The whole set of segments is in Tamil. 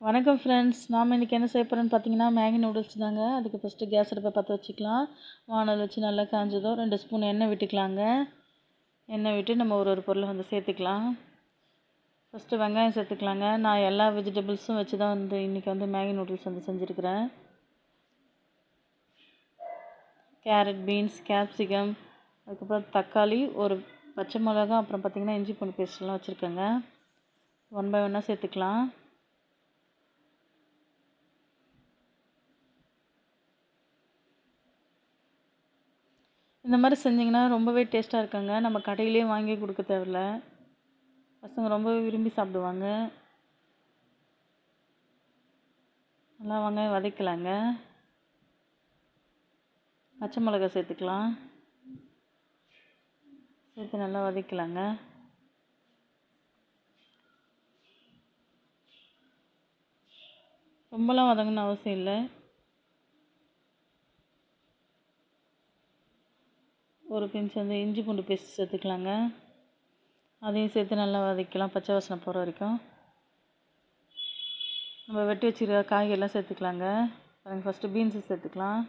வணக்கம் ஃப்ரெண்ட்ஸ். நாம் இன்றைக்கி என்ன செய்ய போகிறோன்னு பார்த்தீங்கன்னா மேகி நூடுல்ஸ் தாங்க. அதுக்கு ஃபஸ்ட்டு கேஸ் அடுப்பை பற்ற வச்சுக்கலாம். வானல் வச்சு நல்லா காஞ்சதும் 2 ஸ்பூன் எண்ணெய் விட்டுக்கலாங்க. எண்ணெய் விட்டு நம்ம ஒரு பொருளை சேர்த்துக்கலாம். ஃபஸ்ட்டு வெங்காயம் சேர்த்துக்கலாங்க. நான் எல்லா வெஜிடபிள்ஸும் வச்சு தான் இன்றைக்கி மேகி நூடுல்ஸ் செஞ்சுருக்கிறேன். கேரட், பீன்ஸ், கேப்சிகம், அதுக்கப்புறம் தக்காளி, ஒரு பச்சை மிளகா, அப்புறம் பார்த்திங்கன்னா இஞ்சி பூண்டு பேஸ்ட்லாம் வச்சுருக்கேங்க. 1 பை 1 சேர்த்துக்கலாம். இந்த மாதிரி செஞ்சிங்கன்னா ரொம்பவே டேஸ்ட்டாக இருக்குங்க. நம்ம கடையிலே வாங்கி கொடுக்க தேவையில்ல. பசங்க ரொம்பவே விரும்பி சாப்பிடுவாங்க. நல்லா வெங்காயம் வதக்கலாங்க. பச்சை மிளகா சேர்த்துக்கலாம். சேர்த்து நல்லா வதக்கலாங்க. ரொம்பலாம் வதங்கணும்னு அவசியம் இல்லை. ஒரு பிஞ்ச் இஞ்சி பூண்டு பேஸ்ட் சேர்த்துக்கலாங்க. அதையும் சேர்த்து நல்லா வதக்கலாம், பச்சை வாசனை போகிற வரைக்கும். நம்ம வெட்டி வச்சுருக்க காய்கறிலாம் சேர்த்துக்கலாங்க. பாருங்கள், ஃபஸ்ட்டு பீன்ஸு சேர்த்துக்கலாம்.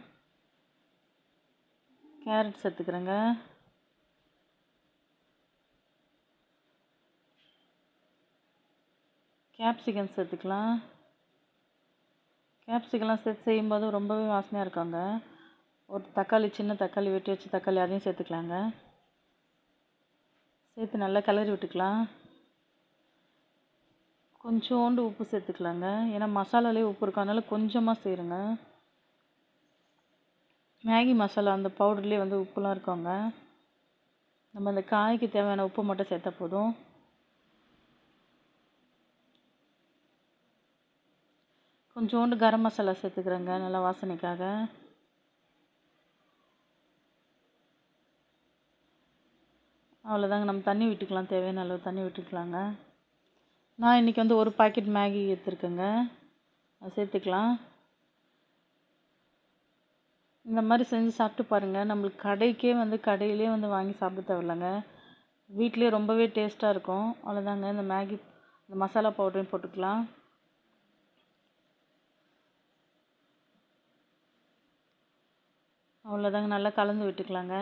கேரட் சேர்த்துக்கிறேங்க. கேப்சிகம் சேர்த்துக்கலாம். கேப்சிகம்லாம் சேர்த்து செய்யும்போது ரொம்பவே வாசனையாக இருக்குங்க. ஒரு தக்காளி, சின்ன தக்காளி வெட்டி வச்சு தக்காளி, அதையும் சேர்த்துக்கலாங்க. சேர்த்து நல்லா கிளறி விட்டுக்கலாம். கொஞ்சோண்டு உப்பு சேர்த்துக்கலாங்க. ஏன்னா மசாலாலேயே உப்பு இருக்கும், அதனால் கொஞ்சமாக செய்யுங்க. மேகி மசாலா அந்த பவுடர்லேயே உப்புலாம் இருக்குங்க. நம்ம அந்த காய்க்கு தேவையான உப்பு மட்டும் சேர்த்தா போதும். கொஞ்சோண்டு கரம் மசாலா சேர்த்துக்கிறேங்க, நல்லா வாசனைக்காக. அவ்வளோதாங்க. நம்ம தண்ணி விட்டுக்கலாம், தேவையான அளவு தண்ணி விட்டுக்கலாங்க. நான் இன்றைக்கி ஒரு பாக்கெட் மேகி எடுத்துருக்கேங்க, அதை சேர்த்துக்கலாம். இந்த மாதிரி செஞ்சு சாப்பிட்டு பாருங்கள். நம்மளுக்கு கடையிலே வாங்கி சாப்பிட தேவையில்லைங்க. வீட்டிலே ரொம்பவே டேஸ்ட்டாக இருக்கும். அவ்வளோதாங்க. இந்த மேகி இந்த மசாலா பவுடரையும் போட்டுக்கலாம். அவ்வளோதாங்க. நல்லா கலந்து விட்டுக்கலாங்க.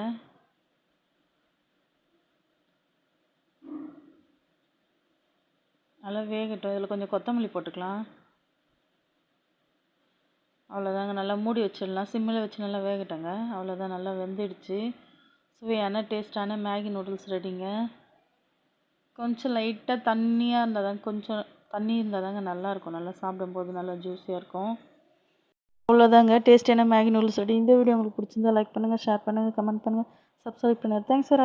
நல்லா வேகட்டும். இதில் கொஞ்சம் கொத்தமல்லி போட்டுக்கலாம். அவ்வளோதாங்க. நல்லா மூடி வச்சிடலாம். சிம்மில் வச்சு நல்லா வேகட்டுங்க. அவ்வளோதான், நல்லா வெந்துடுச்சு. சுவையான டேஸ்ட்டான மேகி நூடுல்ஸ் ரெடிங்க. கொஞ்சம் லைட்டாக தண்ணியாக இருந்தால் தாங்க, கொஞ்சம் தண்ணி இருந்தால் தாங்க நல்லாயிருக்கும். நல்லா சாப்பிடும்போது நல்லா ஜூஸியாக இருக்கும். அவ்வளோதாங்க, டேஸ்டியான மேகி நூடுல்ஸ் ரெடி. இந்த வீடியோ உங்களுக்கு பிடிச்சிருந்தா லைக் பண்ணுங்கள், ஷேர் பண்ணுங்கள், கமெண்ட் பண்ணுங்கள், சப்ஸ்கிரைப் பண்ணுங்கள். Thanks for